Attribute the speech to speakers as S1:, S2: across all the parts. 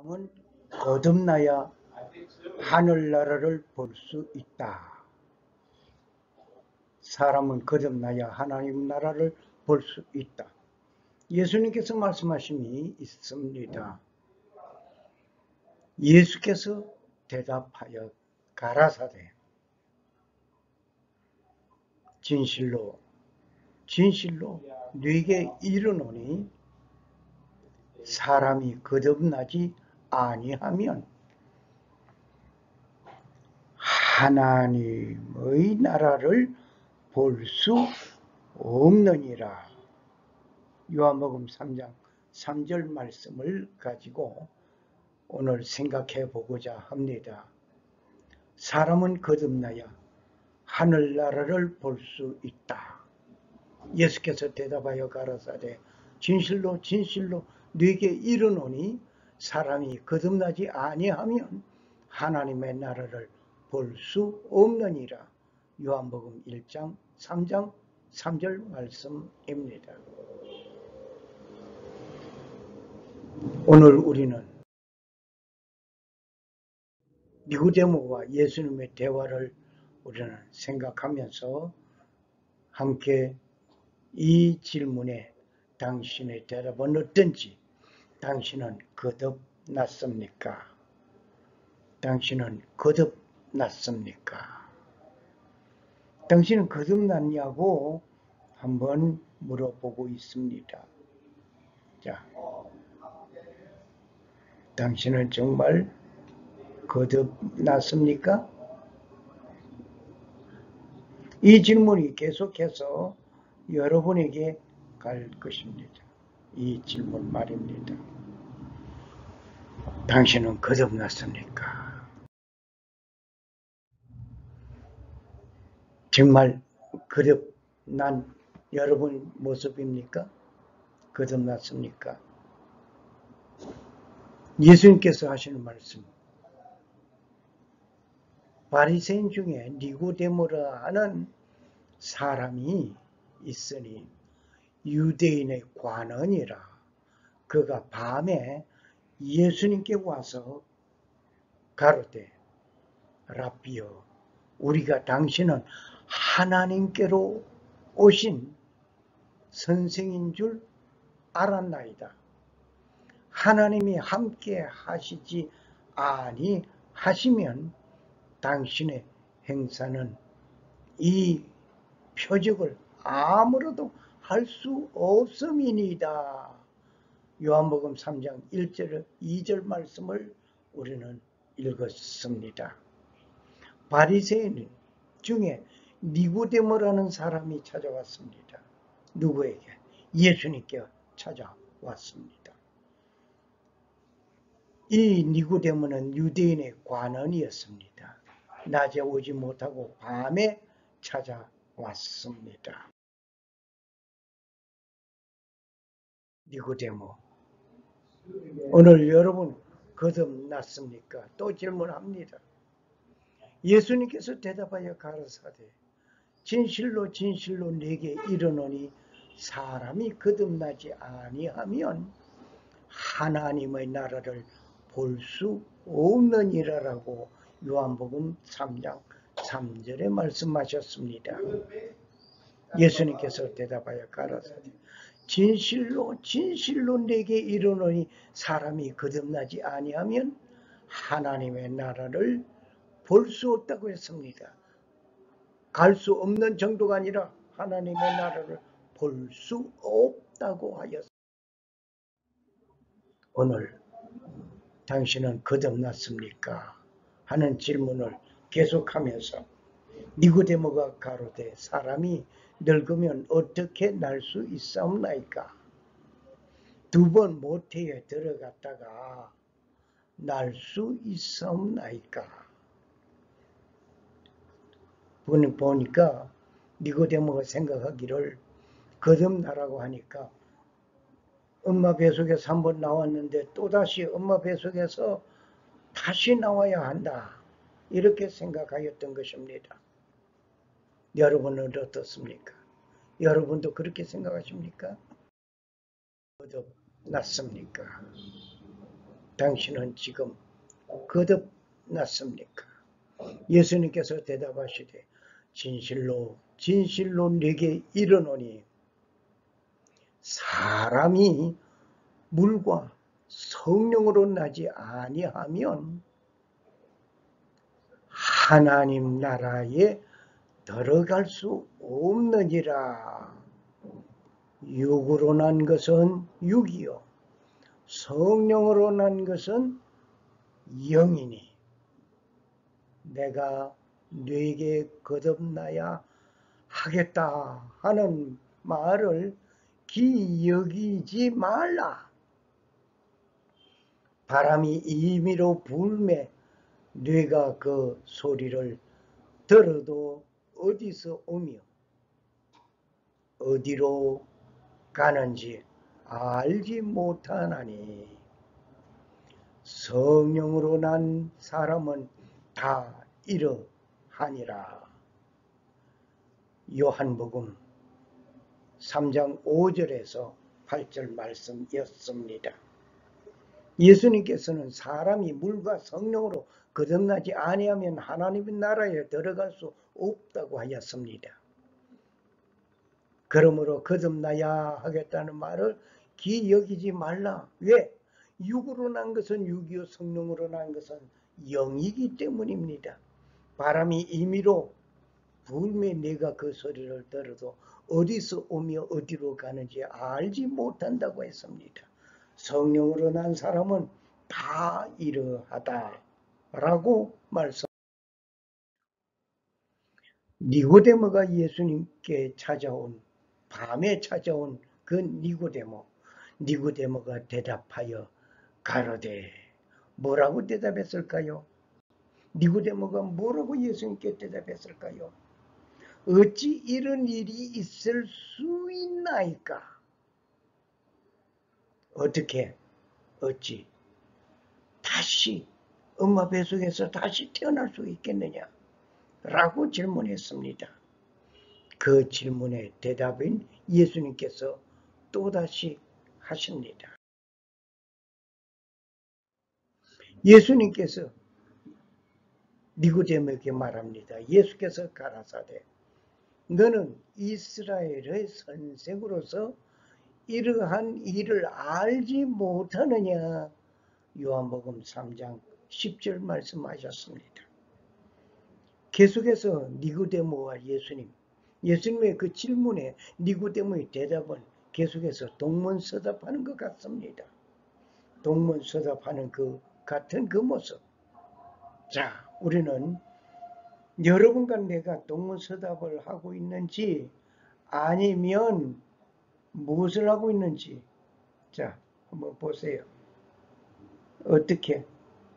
S1: 사람은 거듭나야 하늘나라를 볼 수 있다. 사람은 거듭나야 하나님 나라를 볼 수 있다. 예수님께서 말씀하심이 있습니다. 예수께서 대답하여 가라사대 진실로 진실로 네게 이르노니 사람이 거듭나지 아니하면 하나님의 나라를 볼 수 없느니라. 요한복음 3장 3절 말씀을 가지고 오늘 생각해 보고자 합니다. 사람은 거듭나야 하늘나라를 볼 수 있다. 예수께서 대답하여 가라사대 진실로 진실로 네게 이르노니 사람이 거듭나지 아니하면 하나님의 나라를 볼 수 없느니라. 요한복음 1장 3장 3절 말씀입니다. 오늘 우리는 니고데모와 예수님의 대화를 우리는 생각하면서 함께 이 질문에 당신의 대답은 어떤지, 당신은 거듭났습니까? 당신은 거듭났습니까? 당신은 거듭났냐고 한번 물어보고 있습니다. 자, 당신은 정말 거듭났습니까? 이 질문이 계속해서 여러분에게 갈 것입니다. 이 질문 말입니다. 당신은 거듭났습니까? 정말 거듭난 여러분 모습입니까? 거듭났습니까? 예수님께서 하시는 말씀, 바리새인 중에 니고데모라 하는 사람이 있으니 유대인의 관원이라. 그가 밤에 예수님께 와서 가로되 라삐여, 우리가 당신은 하나님께로 오신 선생인 줄 알았나이다. 하나님이 함께 하시지 아니하시면 당신의 행사는 이 표적을 아무로도 할 수 없음이니이다. 요한복음 3장 1절 2절 말씀을 우리는 읽었습니다. 바리새인 중에 니고데모라는 사람이 찾아왔습니다. 누구에게? 예수님께 찾아왔습니다. 이 니고데모는 유대인의 관원이었습니다. 낮에 오지 못하고 밤에 찾아왔습니다. 니고데모, 오늘 여러분 거듭났습니까? 또 질문합니다. 예수님께서 대답하여 가라사대 진실로 진실로 네게 이르노니 사람이 거듭나지 아니하면 하나님의 나라를 볼 수 없느니라라고 요한복음 3장 3절에 말씀하셨습니다. 예수님께서 대답하여 가라사대 진실로 진실로 네게 이르노니 사람이 거듭나지 아니하면 하나님의 나라를 볼 수 없다고 했습니다. 갈 수 없는 정도가 아니라 하나님의 나라를 볼 수 없다고 하였습니다. 오늘 당신은 거듭났습니까? 하는 질문을 계속하면서 니고데모가 가로되 사람이 늙으면 어떻게 날 수 있사옵나이까? 2번 모태에 들어갔다가 날 수 있사옵나이까? 보니까 니고데모가 생각하기를 거듭나라고 하니까 엄마 뱃속에서 한번 나왔는데 또다시 엄마 뱃속에서 다시 나와야 한다. 이렇게 생각하였던 것입니다. 여러분은 어떻습니까? 여러분도 그렇게 생각하십니까? 거듭났습니까? 당신은 지금 거듭났습니까? 예수님께서 대답하시되 진실로 진실로 네게 이르노니 사람이 물과 성령으로 나지 아니하면 하나님 나라에 들어갈 수 없느니라. 육으로 난 것은 육이요 성령으로 난 것은 영이니 내가 네게 거듭나야 하겠다 하는 말을 기여기지 말라. 바람이 임의로 불매 네가 그 소리를 들어도 어디서 오며 어디로 가는지 알지 못하나니 성령으로 난 사람은 다 이러하니라. 요한복음 3장 5절에서 8절 말씀이었습니다. 예수님께서는 사람이 물과 성령으로 거듭나지 아니하면 하나님의 나라에 들어갈 수 없다고 하였습니다. 그러므로 거듭나야 하겠다는 말을 기여기지 말라. 왜? 육으로 난 것은 육이요 성령으로 난 것은 영이기 때문입니다. 바람이 임의로 불매 내가 그 소리를 들어도 어디서 오며 어디로 가는지 알지 못한다고 했습니다. 성령으로 난 사람은 다 이러하다라고 말씀. 니고데모가 예수님께 밤에 찾아온 그 니고데모가 대답하여 가로되 뭐라고 대답했을까요? 니고데모가 뭐라고 예수님께 대답했을까요? 어찌 이런 일이 있을 수 있나이까? 어찌 다시 엄마 뱃속에서 다시 태어날 수 있겠느냐? 라고 질문했습니다. 그 질문의 대답인 예수님께서 또다시 하십니다. 예수님께서 니고데모에게 말합니다. 예수께서 가라사대 너는 이스라엘의 선생으로서 이러한 일을 알지 못하느냐? 요한복음 3장 10절 말씀하셨습니다. 계속해서 니고데모와 예수님의 그 질문에 니고데모의 대답은 계속해서 동문서답하는 것 같습니다. 동문서답하는 같은 그 모습. 자, 우리는 여러분과 내가 동문서답을 하고 있는지 아니면 무엇을 하고 있는지 자, 한번 보세요. 어떻게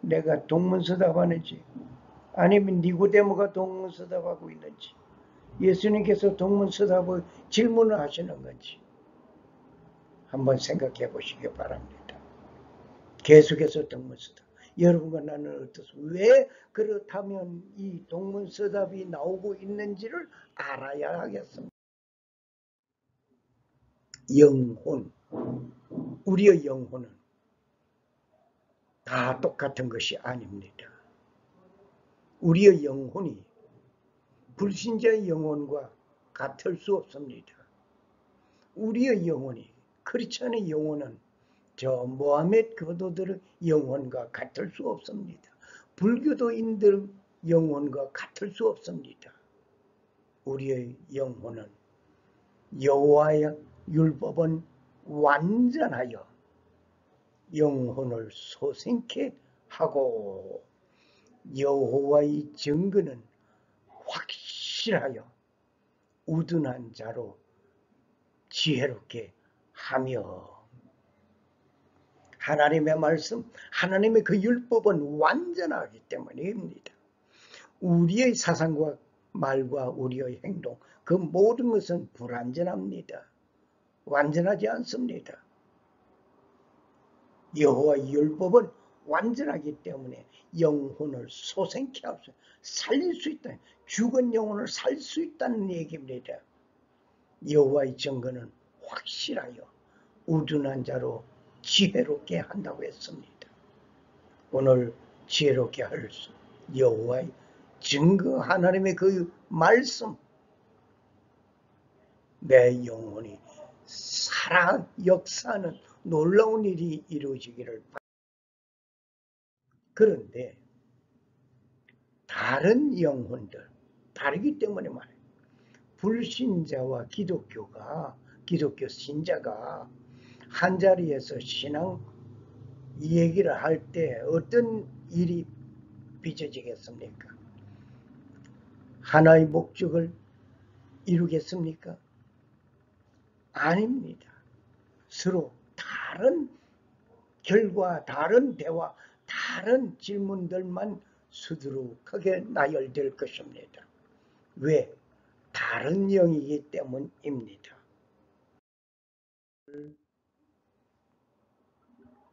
S1: 내가 동문서답하는지 아니면 니고데모가 동문서답하고 있는지 예수님께서 동문서답을 질문을 하시는 건지 한번 생각해 보시기 바랍니다. 계속해서 동문서답. 여러분과 나는 어떻습니까? 왜 그렇다면 이 동문서답이 나오고 있는지를 알아야 하겠습니다. 영혼, 우리의 영혼은 다 똑같은 것이 아닙니다. 우리의 영혼이 불신자의 영혼과 같을 수 없습니다. 우리의 영혼이 크리스천의 영혼은 저 모하메드 교도들의 영혼과 같을 수 없습니다. 불교도인들 영혼과 같을 수 없습니다. 우리의 영혼은 여호와의 율법은 완전하여 영혼을 소생케 하고 여호와의 증거는 확실하여 우둔한 자로 지혜롭게 하며 하나님의 말씀, 하나님의 그 율법은 완전하기 때문입니다. 우리의 사상과 말과 우리의 행동, 그 모든 것은 불완전합니다. 완전하지 않습니다. 여호와의 율법은 완전하기 때문에 영혼을 소생케 하고 살릴 수 있다. 죽은 영혼을 살 수 있다는 얘기입니다. 여호와의 증거는 확실하여 우둔한 자로 지혜롭게 한다고 했습니다. 오늘 지혜롭게 할 수, 여호와의 증거 하나님의 그 말씀, 내 영혼이 살아 역사하는 놀라운 일이 이루어지기를 바랍니다. 그런데 다른 영혼들, 다르기 때문에 말이에요. 불신자와 기독교 신자가 한자리에서 신앙 얘기를 할 때 어떤 일이 빚어지겠습니까? 하나의 목적을 이루겠습니까? 아닙니다. 서로 다른 결과, 다른 대화, 다른 질문들만 수두룩하게 나열될 것입니다. 왜? 다른 영이기 때문입니다.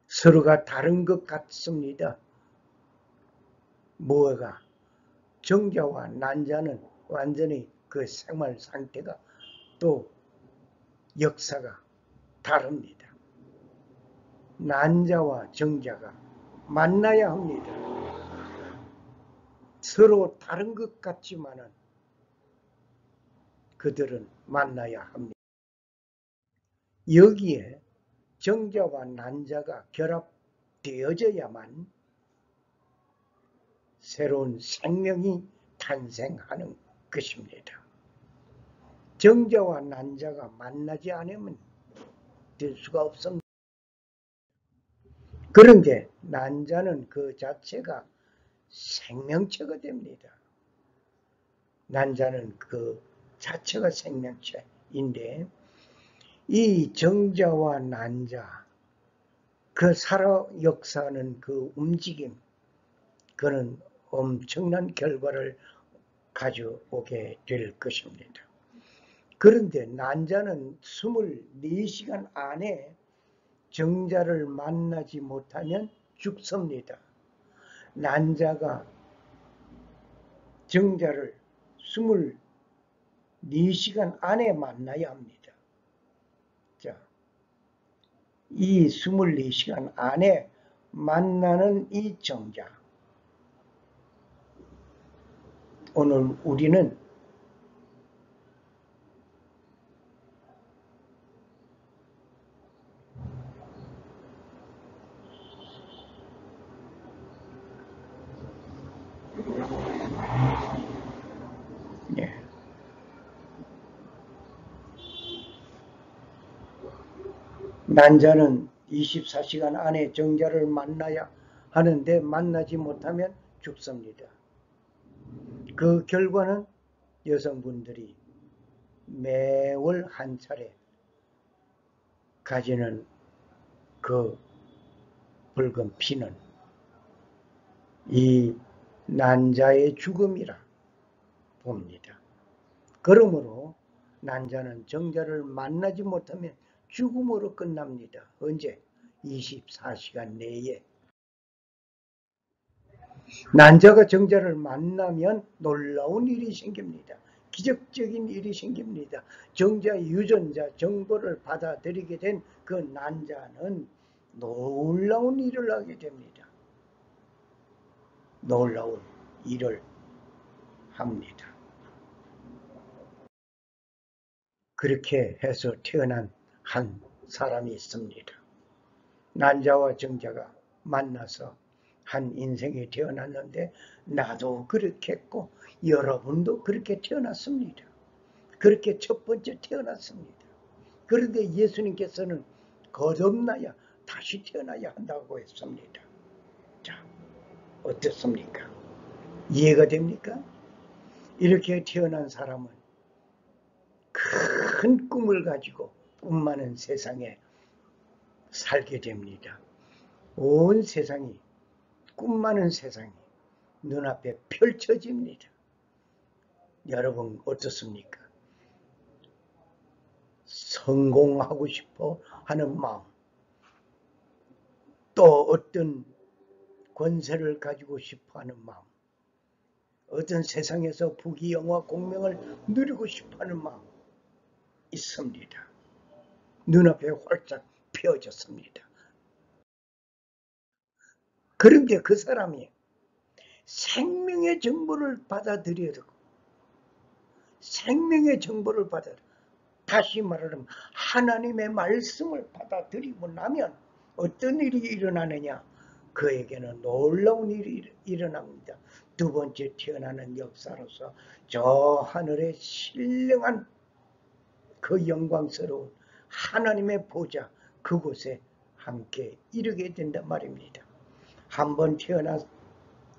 S1: 서로가 다른 것 같습니다. 뭐가? 정자와 난자는 완전히 그 생활 상태가 또 역사가 다릅니다. 난자와 정자가 만나야 합니다. 서로 다른 것 같지만은 그들은 만나야 합니다. 여기에 정자와 난자가 결합되어져야만 새로운 생명이 탄생하는 것입니다. 정자와 난자가 만나지 않으면 될 수가 없습니다. 그런데 난자는 그 자체가 생명체가 됩니다. 난자는 그 자체가 생명체인데 이 정자와 난자, 그 살아 역사하는 그 움직임, 그는 엄청난 결과를 가져오게 될 것입니다. 그런데 난자는 24시간 안에 정자를 만나지 못하면 죽습니다. 난자가 정자를 24시간 안에 만나야 합니다. 자, 이 24시간 안에 만나는 이 정자, 오늘 우리는 난자는 24시간 안에 정자를 만나야 하는데 만나지 못하면 죽습니다. 그 결과는 여성분들이 매월 한 차례 가지는 그 붉은 피는 이 난자의 죽음이라 봅니다. 그러므로 난자는 정자를 만나지 못하면 죽음으로 끝납니다. 언제? 24시간 내에. 난자가 정자를 만나면 놀라운 일이 생깁니다. 기적적인 일이 생깁니다. 정자 유전자 정보를 받아들이게 된 그 난자는 놀라운 일을 하게 됩니다. 놀라운 일을 합니다. 그렇게 해서 태어난 한 사람이 있습니다. 난자와 정자가 만나서 한 인생이 태어났는데 나도 그렇게 했고 여러분도 그렇게 태어났습니다. 그렇게 첫 번째 태어났습니다. 그런데 예수님께서는 거듭나야 다시 태어나야 한다고 했습니다. 자, 어떻습니까? 이해가 됩니까? 이렇게 태어난 사람은 큰 꿈을 가지고 꿈 많은 세상에 살게 됩니다. 온 세상이, 꿈 많은 세상이 눈앞에 펼쳐집니다. 여러분 어떻습니까? 성공하고 싶어 하는 마음, 또 어떤 권세를 가지고 싶어 하는 마음, 어떤 세상에서 부귀영화 공명을 누리고 싶어 하는 마음 있습니다. 눈앞에 활짝 펴졌습니다. 그런데 그 사람이 생명의 정보를 받아들여야 되고, 생명의 정보를 다시 말하면 하나님의 말씀을 받아들이고 나면 어떤 일이 일어나느냐? 그에게는 놀라운 일이 일어납니다. 두 번째 태어나는 역사로서 저 하늘의 신령한 그 영광스러운 하나님의 보좌, 그곳에 함께 이르게 된단 말입니다. 한 번 태어나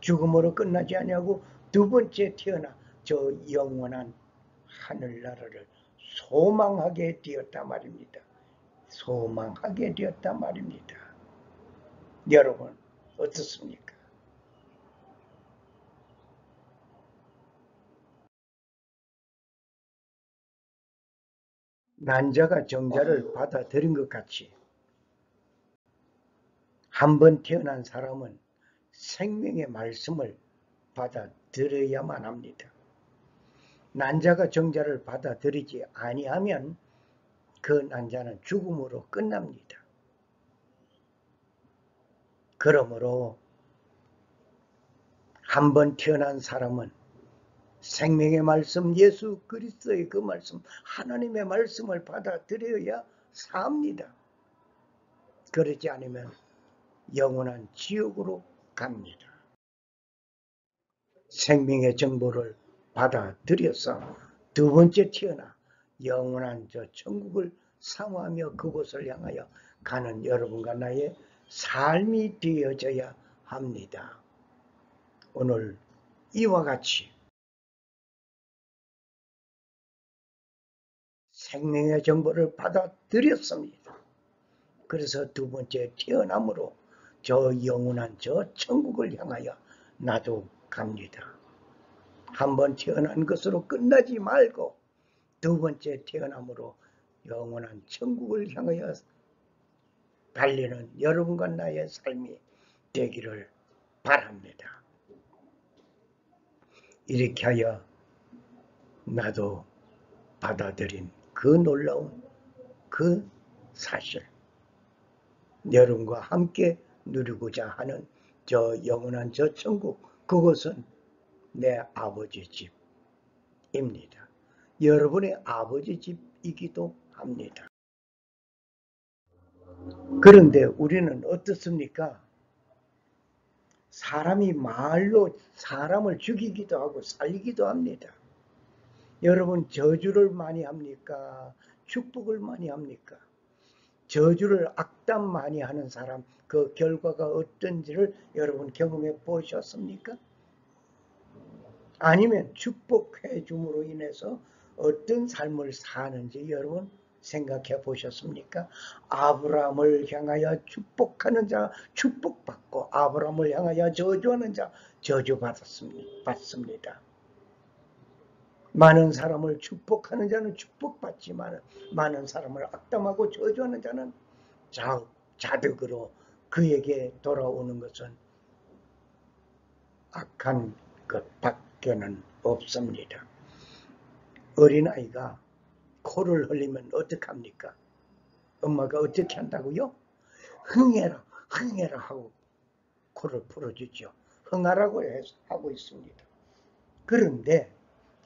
S1: 죽음으로 끝나지 아니하고 두 번째 태어나 저 영원한 하늘나라를 소망하게 되었다 말입니다. 소망하게 되었다 말입니다. 여러분 어떻습니까? 난자가 정자를 받아들인 것 같이 한 번 태어난 사람은 생명의 말씀을 받아들여야만 합니다. 난자가 정자를 받아들이지 아니하면 그 난자는 죽음으로 끝납니다. 그러므로 한 번 태어난 사람은 생명의 말씀, 예수 그리스도의 그 말씀, 하나님의 말씀을 받아들여야 삽니다. 그러지 않으면 영원한 지옥으로 갑니다. 생명의 정보를 받아들여서 두 번째 태어나 영원한 저 천국을 사모하며 그곳을 향하여 가는 여러분과 나의 삶이 되어져야 합니다. 오늘 이와 같이 생명의 정보를 받아들였습니다. 그래서 두 번째 태어남으로 저 영원한 저 천국을 향하여 나도 갑니다. 한 번 태어난 것으로 끝나지 말고 두 번째 태어남으로 영원한 천국을 향하여 달리는 여러분과 나의 삶이 되기를 바랍니다. 이렇게 하여 나도 받아들인 그 놀라운 그 사실, 여러분과 함께 누리고자 하는 저 영원한 저 천국, 그것은 내 아버지 집입니다. 여러분의 아버지 집이기도 합니다. 그런데 우리는 어떻습니까? 사람이 말로 사람을 죽이기도 하고 살리기도 합니다. 여러분 저주를 많이 합니까? 축복을 많이 합니까? 저주를 악담 많이 하는 사람, 그 결과가 어떤지를 여러분 경험해 보셨습니까? 아니면 축복해 줌으로 인해서 어떤 삶을 사는지 여러분 생각해 보셨습니까? 아브라함을 향하여 축복하는 자 축복받고 아브라함을 향하여 저주하는 자 저주받습니다. 많은 사람을 축복하는 자는 축복받지만 많은 사람을 악담하고 저주하는 자는 자득으로 그에게 돌아오는 것은 악한 것밖에는 없습니다. 어린아이가 코를 흘리면 어떡합니까? 엄마가 어떻게 한다고요? 흥해라 흥해라 하고 코를 풀어주죠. 흥하라고 하고 있습니다. 그런데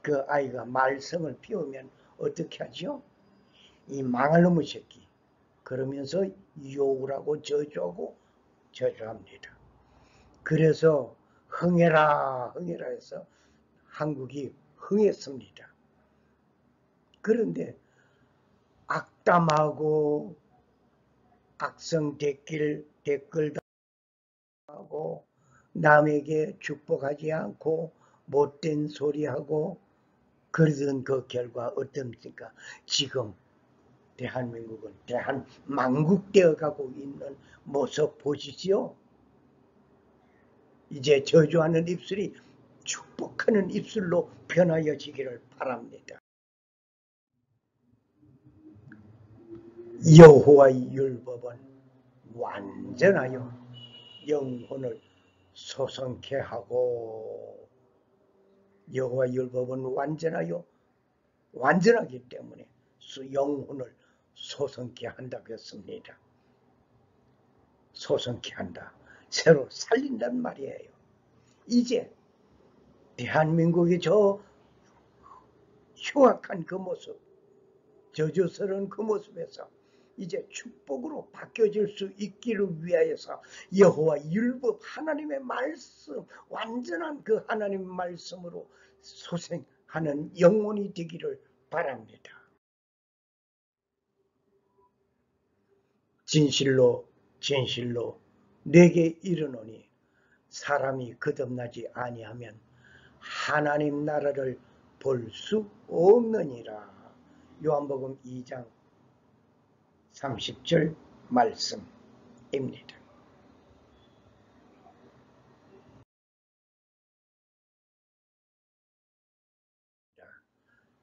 S1: 그 아이가 말썽을 피우면 어떻게 하죠? 이 망할 놈의 새끼 그러면서 욕을 하고 저주합니다. 그래서 흥해라 흥해라 해서 한국이 흥했습니다. 그런데 악담하고 악성 댓글 하고 남에게 축복하지 않고 못된 소리하고 그러던 그 결과 어떻습니까? 지금 대한민국은 대한망국되어 가고 있는 모습 보시지요? 이제 저주하는 입술이 축복하는 입술로 변하여지기를 바랍니다. 여호와의 율법은 완전하여 영혼을 소성케 하고 여호와의 율법은 완전하기 때문에 영혼을 소성케 한다고 했습니다. 소성케 한다. 새로 살린단 말이에요. 이제 대한민국의 저 흉악한 그 모습, 저주스러운 그 모습에서 이제 축복으로 바뀌어질 수 있기를 위하여서 여호와 율법 하나님의 말씀, 완전한 그 하나님의 말씀으로 소생하는 영혼이 되기를 바랍니다. 진실로 진실로 내게 이르노니 사람이 거듭나지 아니하면 하나님 나라를 볼 수 없느니라. 요한복음 2장 30절 말씀입니다.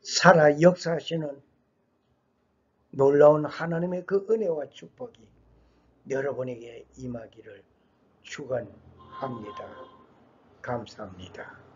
S1: 살아 역사하시는 놀라운 하나님의 그 은혜와 축복이 여러분에게 임하기를 축원합니다. 감사합니다.